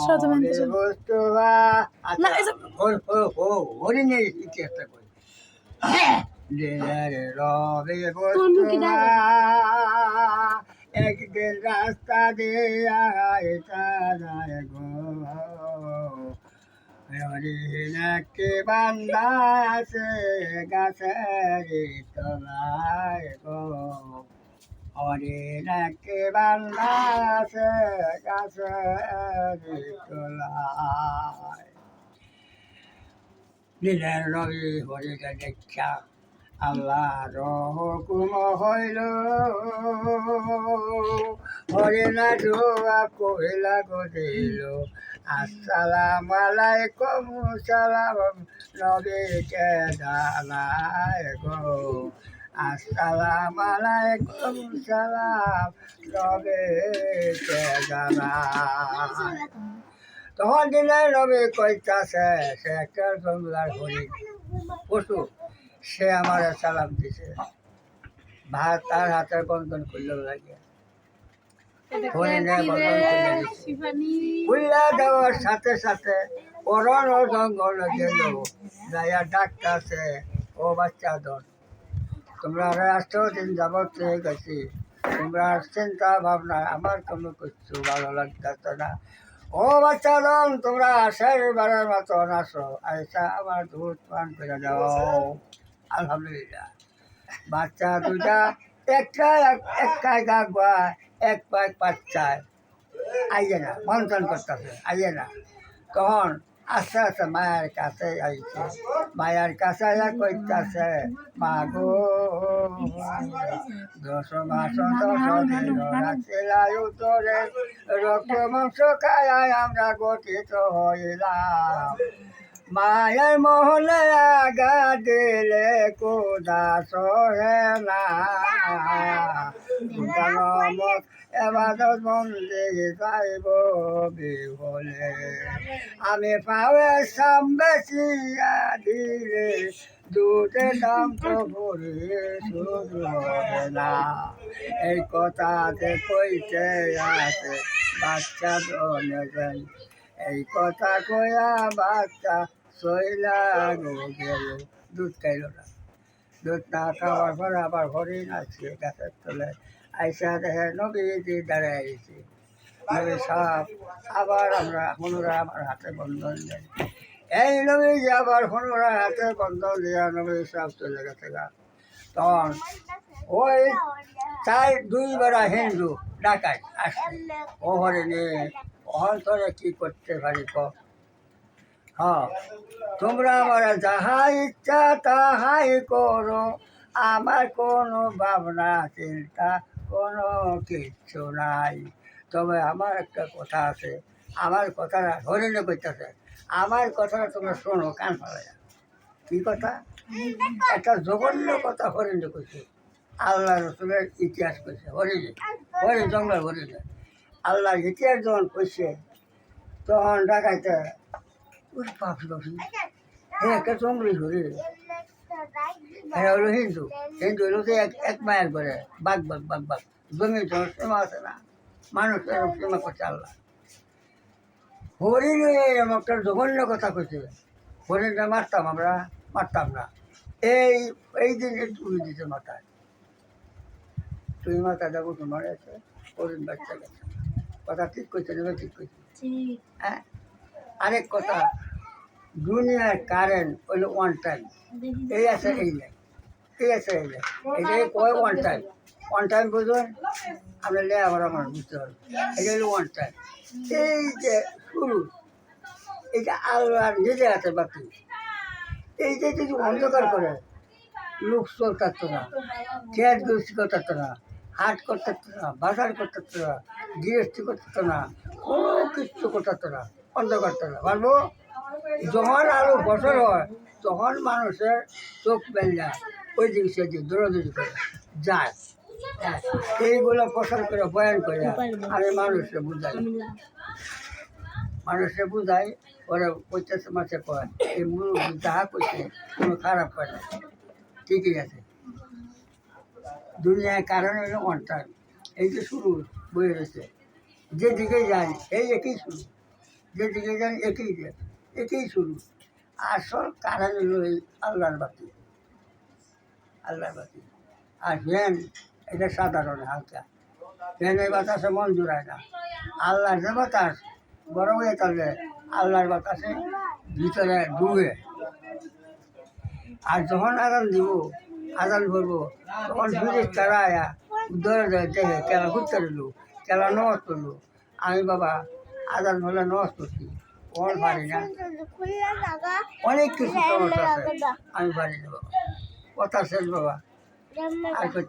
Solamente রবে son. বস্তু No, আচ্ছা eso. হরিণের ইতিহাসটা কই দিনের রবে Tú no বস্তু quieres. একদিন রাস্তা দিয়া এটা যায় গো হরিণাকে বান্ধা আছে গাছের তলায় গো হরিণাকে বান্ধা আছে গাছের তলায় দিনের রবি হরিকে দেখা আল্লাহর হুকুম হইল হরিণা জোয়া কহিলা গদিল আসসালাম আলাইকুম সালাম নবীকে জানায় গো আসসালাম আলাইকুম সালাম নবীকে জানায় তখন দিনের রবি কইতাছে সে একটা জঙ্গলার হরিণ পশু সে আমার সালাম দিছে ভাত তার হাতের বন্ধন করল লাগে হরিণের বন্ধন করে দিছে খুললা দেওয়ার সাথে সাথে অরণ ও জঙ্গল গেল যাইয়া ডাকতাছে ও বাচ্চা দল তোমরা রাষ্ট্র দিন যাবত হয়ে গেছি তোমরা চিন্তা ভাবনা আমার কোনো কিছু ভালো লাগতেছে না ও বাচ্চা দল তোমরা আসার বারের মতো আসো আইসা আমার দুধ পান করে দাও আলহামদুলিল্লাহ বাচ্চা দুইটা একটা একটাই গাগুয়া এক পায় পাচ্চায় আইয়ে না মন্থন করতেছে আইয়ে না তখন আস্তে আস্তে মায়ের কাছে আইছে মায়ের কাছে আইয়া কইতাছে মা গো 10 মাস 10 দিন রাখিলাই উত্তরে রক্ত মাংস খায় আমরা গঠিত হইলাম মায়ের মহলে আগা দিলে কোদা সহে না নামত এবাদত মন্দির যাইব বিহলে আমি পাওয়ে সাম বেশিয়া দিলে দুধের দাম তো ভরে শুধু হবে না এই কথাতে কইতে আছে বাচ্চা দলেন এই কথা কয়া বাচ্চা শৈলা গো গেল দুধ খাইল না দুধ না খাওয়ার পর আবার হরিণ আসছে গাছের তলে আইসা দেখে নবীজি দাঁড়ায় গেছি নবী সাপ আবার আমরা হনুরা আমার হাতে বন্ধন দেয় এই নবীজি আবার হনুরা হাতে বন্ধন দিয়া নবী সাপ চলে গেছে গা তখন ওই চাই 2 বেড়া হিন্দু ডাকাই আসছে ও হরিণে অন্তরে কি করতে পারি হ্যাঁ তোমরা আমার যাহা ইচ্ছা তাহাই করো আমার কোনো ভাবনা চিন্তা কোনো কিচ্ছু নাই তবে আমার একটা কথা আছে আমার কথাটা হরিণে কইতেছে আমার কথাটা তোমরা শোনো কান ফেলাইয়া কী কথা একটা জঘন্য কথা হরিণে কইছে আল্লাহ রসুলের ইতিহাস কইছে হরিণে হরিণ জঙ্গল হরিণে আল্লাহর ইতিহাস যখন কইছে তখন ডাকাইতে ওই পাখি পাখি একটা জঙ্গলি ঘুরে হ্যাঁ হলো হিন্দু হিন্দু হলো তো এক মায়ের করে বাঘ বাঘ বাঘ বাঘ জমি জমি সীমা আছে না মানুষ এরকম সীমা করছে আল্লাহ হরিণ একটা জঘন্য কথা কইছে হরিণটা আমরা মারতাম না এই দিন তুই দিতে মাথায় তুই মাথা দেখো তোমার আছে হরিণ বাচ্চা গেছে কথা ঠিক করছে নেবে ঠিক করছে হ্যাঁ আরেক কথা দুনিয়ার কারেন্ট হইলো 1 টাইম এই আছে এই নাই এই আছে এই নাই এটাই কয় 1 টাইম বুঝুন আমরা লে আবার আমার বুঝতে পারবো এটা হলো 1 টাইম এই যে শুরু এইটা আল্লাহর নিজে আছে বাকি এই যে যদি অন্ধকার করে লোক চলতে পারতো না খেয়াল গোষ্ঠী করতে না হাট করতে না বাজার করতে না গৃহস্থী করতে না কোনো কিছু করতে না বন্ধ করতে না পারবো যখন আরো বছর হয় তখন মানুষের চোখ বেলা ওই দিক সেদিক দৌড়াদৌড়ি করে যায় এইগুলো প্রচার করে বয়ান করে আমি মানুষে বুঝাই ওরা 50 মাসে কয় এই মুরব্বী যাহা করছে কোনো খারাপ করে না ঠিকই আছে দুনিয়ার কারণ হলো 1 টাইম এই যে শুরু বয়ে রয়েছে যেদিকে যাই এই একই শুরু যেদিকে যান একেই শুরু। আসল কারণ হলো এই আল্লাহর বাতি, আল্লাহর বাতি। আর ফ্যান এটা সাধারণ হালকা, ফ্যানের বাতাসে মন জুড়ায় না। আল্লাহর যে বাতাস গরম হয়ে থাকলে আল্লাহর বাতাসে ভিতরে ডুবে। আর যখন আজান করবো তখন ফিরিস তারা আয়া ধরে ধরে দেখে কেলা ঘুরতে রইলো, কেলা নজ করলো। আমি বাবা আজান হলে নজ করছি, ওর পারি না, অনেক কিছু সমস্যা আছে, আমি পারি না বাবা, কথা শেষ বাবা। আর